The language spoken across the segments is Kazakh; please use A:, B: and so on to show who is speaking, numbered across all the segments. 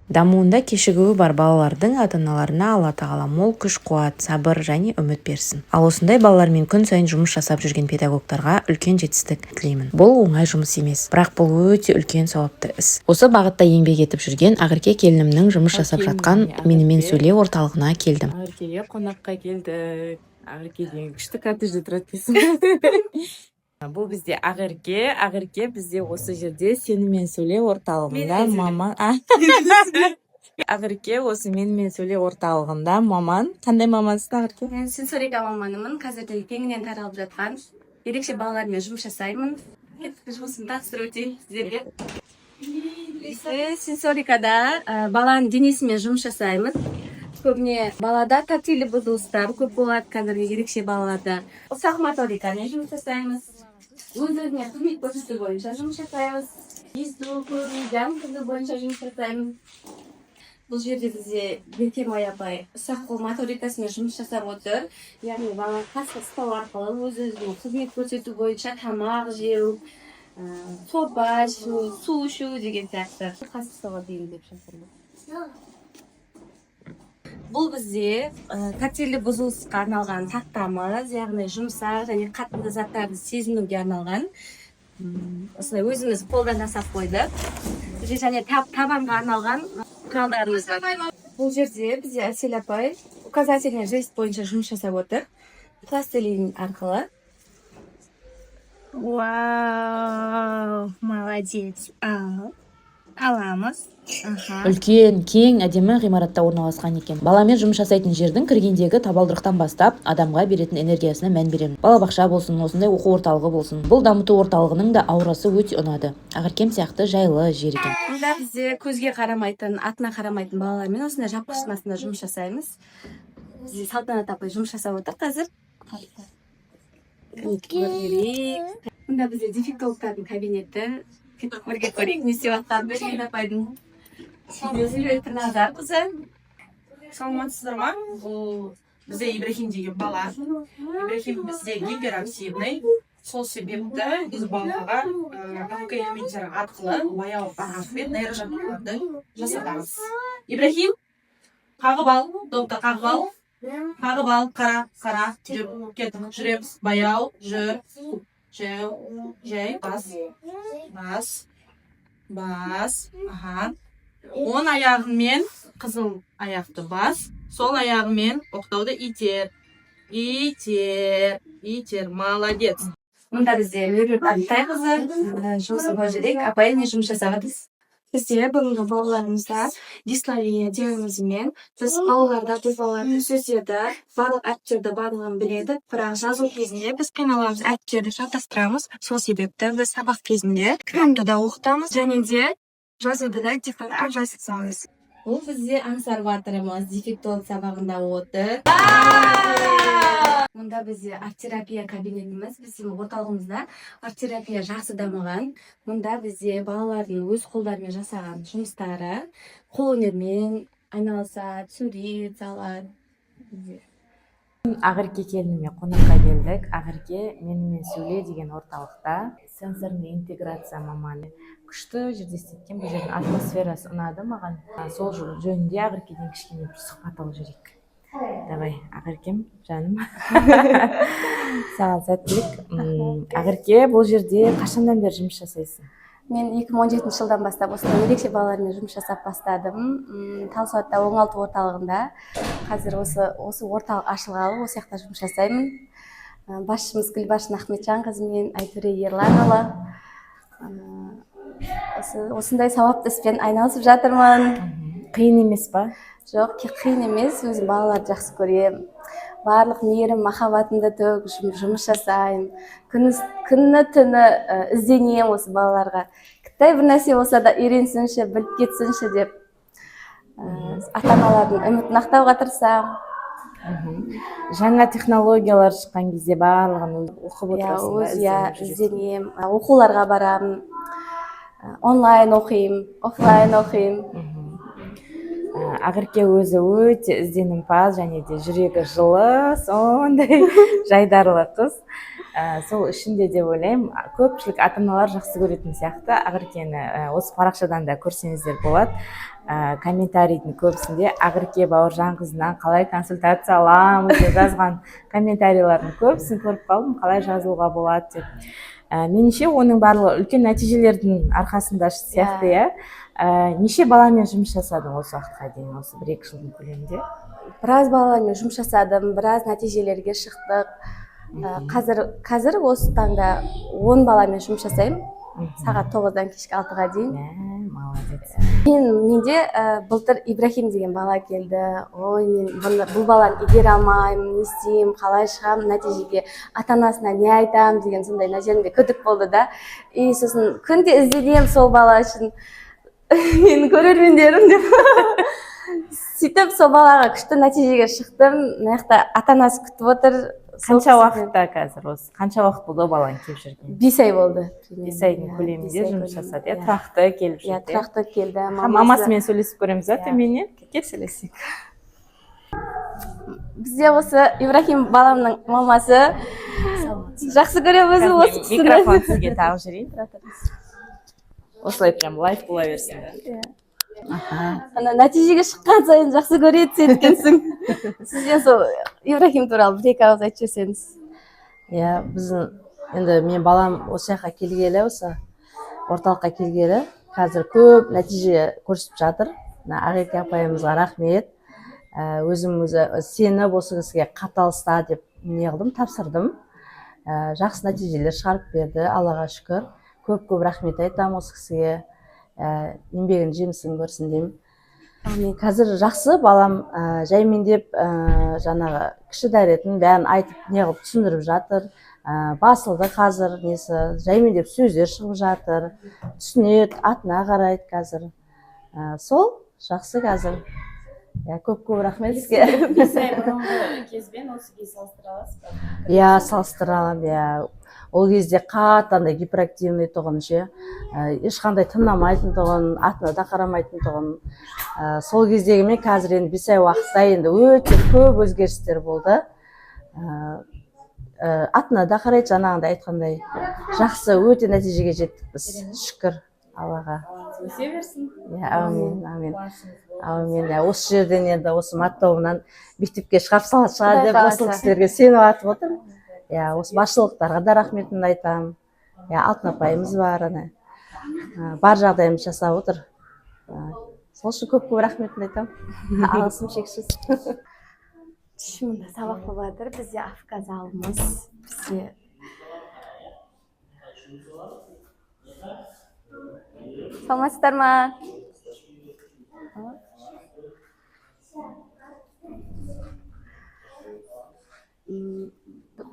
A: Дамуында кешігуі бар балалардың ата-аналарына Алла тағала мол күш, қуат, сабыр және үміт берсін. Ал осындай балалармен күн сайын жұмыс жасап жүрген педагогтарға үлкен жетістік тілеймін. Бұл оңай жұмыс емес, бірақ бұл өте үлкен сауапты іс. Осы бағытта еңбек етіп жүрген Ақерке келінімнің жұмыс жасап жатқан менімен сөйлеу орталығына келдім.
B: Ақеркеге қонаққа келдік. Ақерке деген күшті коттеджде тұрады дейсің. Бұл бізде Ақерке бізде осы жерде сенімен сөйлеу орталығында маман. Ақерке осы менімен сөйлеу орталығында маман. Қандай мамансың, Ақерке?
C: Мен сенсорика маманымын. Қазірде кеңінен таралып жатқан ерекше балалармен жұмыс жасаймын. Жұмысын таныстырып өтейін сіздерге. Сенсорикада баланың денесімен жұмыс жасаймыз. Көбіне балада тактильді бұзылыстар көп болады, қазіргі ерекше балаларда. Ұсақ моторикамен жұмыс жасаймыз. Өз-өзіне қызмет көрсету бойынша жұмыс жасаймыз. Есту, көру, жан қызу бойынша жұмыс жасаймыз. Бұл жерде бізде Бекемай апай ұсақ қол моторикасымен жұмыс жасап отыр. Яғни бала қасқыр ұстау арқылы өз-өзіне қызмет көрсету бойынша тамақ жеу, сорпа ішу, су ішу деген сияқты қасқыр ұстауға дейін деп шақырды. Бұл бізде тактильді бұзылысқа арналған тақтамыз, яғни жұмсақ және қатты заттарды сезінуге арналған. Осылай өзіміз қолдан жасап қойдық. Және табанға арналған құралдарымыз бар. Бұл жерде бізде Әсел апай указательный жест бойынша жұмыс жасап отыр. Пластилин арқылы.
D: Вау, молодец. Аламыз.
A: Үлкен, кең, әдемі ғимаратта орналасқан екен. Баламен жұмыс жасайтын жердің кіргендегі табалдырықтан бастап адамға беретін энергиясына мән беремін. Балабақша болсын, осындай оқу орталығы болсын. Бұл дамыту орталығының да аурасы өте ұнады. Ақеркем сияқты жайлы жер екен.
C: Мұнда бізде көзге қарамайтын, атына қарамайтын балалармен осындай жапқыштың астында жұмыс жасаймыз. Бізде Салтанат апай жұмыс жасап отыр қазір. Мұнда бізде дефектологтардың кабинеті. Бірге көрейік, не істеп жатқанын Берген апайдың.
B: Саламатсыздар ма? Бұл бізде Ибрахим деген бала. Ибрахим бізде гиперактивный. Сол себепті біз балаға элементтері арқылы баяу ағашпен нейрожаттығуларды жасатамыз. Ибрахим, қағып ал, допты қағып ал. Қағып ал, қара, жүріп, кеттік, жүреміз, баяу, жүр. Жай, бас, оң аяғымен қызыл аяқты бас, сол аяғымен оқтауды итер, молодец.
C: Мұнда бізде Мөрет Алтай қызы жұмысын көрсетейік, апаймен жұмыс жасағанбыз. Бізде бүгінгі балаларымызда дислалия диагнозымен біз балалардың сөздерді, барлық әріптерді барлығын біледі, бірақ жазу кезінде біз қиналамыз, әріптерді шатастырамыз. Сол себепті біз сабақ кезінде кітапты да оқытамыз және де жазуды да диктантқа жазамыз. Бұл бізде ансарваторымыз дефектолог сабағында отыр. Мұнда бізде арт-терапия кабинетіміз, біздің орталығымызда арт-терапия жақсы дамыған. Мұнда бізде балалардың өз қолдарымен жасаған жұмыстары, қолөнермен айналысады, сурет салады.
A: Ақерке келініме қонаққа келдік. Ақерке менімен сөйле деген орталықта сенсорный интеграция маманы. Күшті жерде істеткен, бұл жердің атмосферасы ұнады маған. Сол жөнінде Ақеркеден кішкене бір сұхбат алып жүрейік. Давай, Ақеркем, жаным. Саған сәттілік. Ақерке, бұл жерде қашаннан бері жұмыс жасайсың?
C: Мен 2017 жылдан бастап осындай ерекше балалармен жұмыс жасап бастадым. Талсуатта оңалту орталығында. Қазір осы орталық ашылғалы осы жақта жұмыс жасаймын. Басшымыз Гүлбаршын Ахметжан қызымен Айтөре Ерланұлы. Осындай сауапты іспен айналысып жатырмын.
A: Қиын емес па?
C: Жоқ, қиын емес, өзім балаларды жақсы көремін. Барлық мейірім, махаббатымды төгіп жұмыс жасаймын. Күні түні ізденемін осы балаларға. Қытай бір нәрсе болса да үйренсінші, біліп кетсінші деп ата-аналардың үмітін ақтауға тырысамын.
A: Жаңа технологиялар шыққан кезде барлығын оқып отырасың ба?
C: Иә, ізденемін. Оқуларға барамын. Онлайн оқимын, офлайн оқимын.
A: Ақерке өзі өте ізденімпаз және де жүрегі жылы, сондай жайдарлы қыз. Сол ішінде де ойлаймын, көпшілік ата-аналар жақсы көретін сияқты. Ақеркені осы парақшадан да көрсеңіздер болады. комментарийдің көбісінде ақерке бауыржан қызынан қалай консультация аламыз деп жазған комментарийлардың көбісін көріп қалдым, қалай жазылуға болады деп. Меніңше оның барлығы үлкен нәтижелердің арқасында сияқты, иә. Неше баламен жұмыс жасадың осы уақытқа дейін, осы 1-2 жылдың көлемінде?
C: Біраз балалармен жұмыс жасадым, біраз нәтижелерге шықтық. Қазір осы таңда 10 баламен жұмыс жасаймын. Сағат 9-дан кешкі 6-ға дейін.
A: Молодец.
C: Менде былтыр Ибрахим деген бала келді. Ой, мен бұл баланы игере алмаймын, не істеймін, қалай шығамын нәтижеге, ата-анасына не айтамын деген сондай нәтижемде күдік болды да. И сосын күнде ізденемін сол бала үшін. Менің көрермендерім деп. Сөйтіп сол балаға күшті нәтижеге шықтым. Мына жақта ата-анасы күтіп отыр.
A: Қанша уақытта қазір осы? Қанша уақыт болды балаң келіп жүрген?
C: 5 ай болды.
A: 5 айдың көлемінде жұмыс жасады. Тұрақты келіп жүрді.
C: Тұрақты келді.
A: Мамасымен сөйлесіп көреміз ба төменнен? Кел сөйлесейік.
C: Бізде осы Ибрахим баламның мамасы. Жақсы көремін өзім осы кісіні.
A: Микрофон сізге тағып жіберейін. Осылай прям лайф бола берсін.
C: Ана нәтижеге шыққан сайын жақсы көреді сен екенсің. Сізден сол Ибрахим туралы 1-2 ауыз айтып жіберсеңіз.
E: Иә, біздің енді мен балам осы жаққа келгелі, осы орталыққа келгелі, қазір көп нәтиже көрсетіп жатыр. Ақерке апайымызға рахмет. Өзім сеніп осы кісіге қатал ұста деп не қылдым, тапсырдым. Жақсы нәтижелер шығарып берді, Аллаға шүкір. Көп рахмет айтамын осы кісіге. Еңбегін жемісін көрсін деймін. Қазір жақсы, балам жаймендеп жаңағы кіші дәретін бәрін айтып не қылып түсіндіріп жатыр. Басылды қазір несі, жаймендеп сөздер шығып жатыр. Түсінеді, атына қарайды қазір. Сол жақсы қазір. Көп рахмет сізге.
A: 5 ай бұрынғы кезбен осы кез салыстыра аласыз ба?
E: Иә, салыстыра аламын. Ол кезде қатты гиперактивный тұғын ше, ешқандай тыңдамайтын тұғын, атына да қарамайтын тұғын. Сол кездегі мен қазір енді 5 ай уақытта енді өте көп өзгерістер болды. Атына да қарайды, жаңағындай айтқандай. Жақсы, өте нәтижеге жеттік біз, шүкір Аллаға.
A: Өсе берсін.
E: Әумин. Осы жерден енді осы маттауымнан мектепке шығарып салады шығар деп осы кісілерге сеніп атып отыр. Осы басшылықтарға да рахметімді айтамын. Алтын апайымыз бар, бар жағдайымыз жасап отыр. Сол үшін көп рахметімді айтамын. Алғысым шексіз.
C: Тұшымында сабақ болып жатыр. Бізде Афка залымыз. Бізде саламатсыздар ма?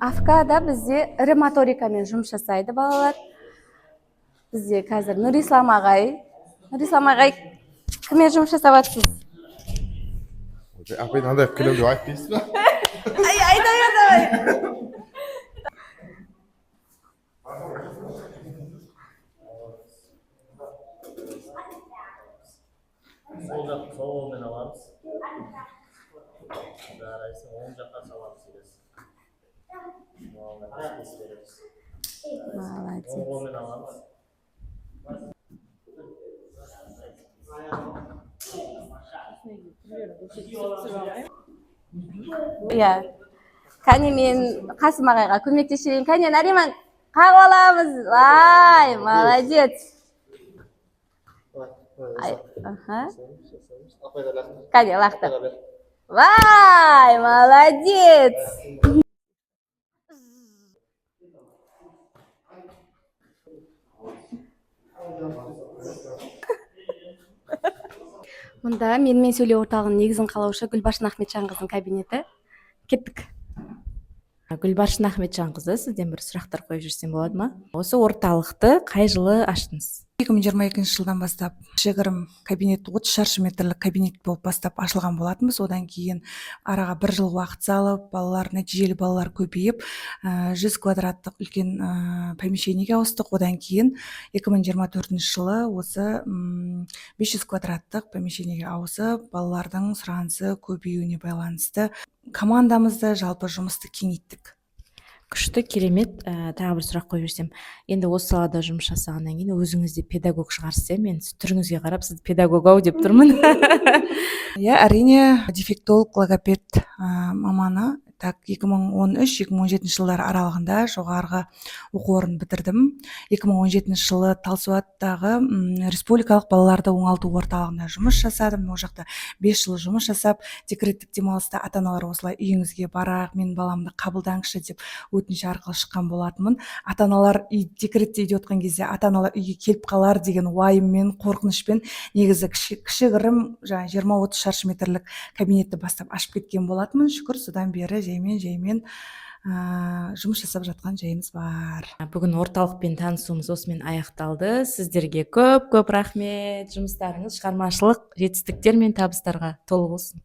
C: Афкада бізде ірі моторикамен жұмыс жасайды балалар. Бізде қазір Нұрислам ағай. Нұрислам ағай, кіммен жұмыс жасап жатсыз?
F: Апай, мынандай күлімді айтып дейсіз ба?
C: Айдай.
G: Сол жақты сол қолмен аламыз. Жарайсың, оң жаққа саламыз келесіз.
C: Молодец.
G: Оң қолмен аламыз.
C: Кәне мен Қасым ағайға көмектесейін. Кәне Нариман қағып аламыз. Вай, молодец. Кәне лақты. Вай, молодец. Мұнда менімен сөйлеу орталығының негізін қалаушы Гүлбаршын Ахметжанқызының кабинеті. Кеттік.
A: Гүлбаршын Ахметжанқызы, сізден бір сұрақтар қойып жүрсем болады ма? Осы орталықты қай жылы аштыңыз?
H: 2022 жылдан бастап кішігірім кабинет 30 шаршы метрлік кабинет болып бастап ашылған болатынбыз. Одан кейін араға 1 жыл уақыт салып, нәтижелі балалар көбейіп, 100 квадраттық үлкен помещениеге ауыстық. Одан кейін 2024 жылы осы 500 квадраттық помещениеге ауысып, балалардың сұранысы көбеюіне байланысты командамызды, жалпы жұмысты кеңейттік.
A: күшті, керемет. Тағы бір сұрақ қойып жіберсем, енді осы салада жұмыс жасағаннан кейін өзіңіз де педагог шығарсыз, иә? Мен түріңізге қарап сізді педагог ау деп тұрмын.
H: Иә, әрине дефектолог логопед маманы. Так, 2013-2017 жылдар аралығында жоғарғы оқу орнын бітірдім. 2017 жылы Талсуаттағы республикалық балаларды оңалту орталығында жұмыс жасадым. Ол жақта 5 жыл жұмыс жасап, декреттік демалыста ата-аналар осылай үйіңізге барақ, мен баламды қабылдаңызшы деп өтініш арқылы шыққан болатынмын. Ата-аналар декретте үйде отқан кезде ата-аналар үйге келіп қалар деген уайыммен, қорқынышпен негізі кішігірім 20-30 шаршы метрлік кабинетті бастап ашып кеткен болатынмын. Шүкір, содан бері жаймен жұмыс жасап жатқан жайымыз бар.
A: Бүгін орталықпен танысуымыз осымен аяқталды. Сіздерге көп рахмет. Жұмыстарыңыз шығармашылық жетістіктер мен табыстарға толы болсын.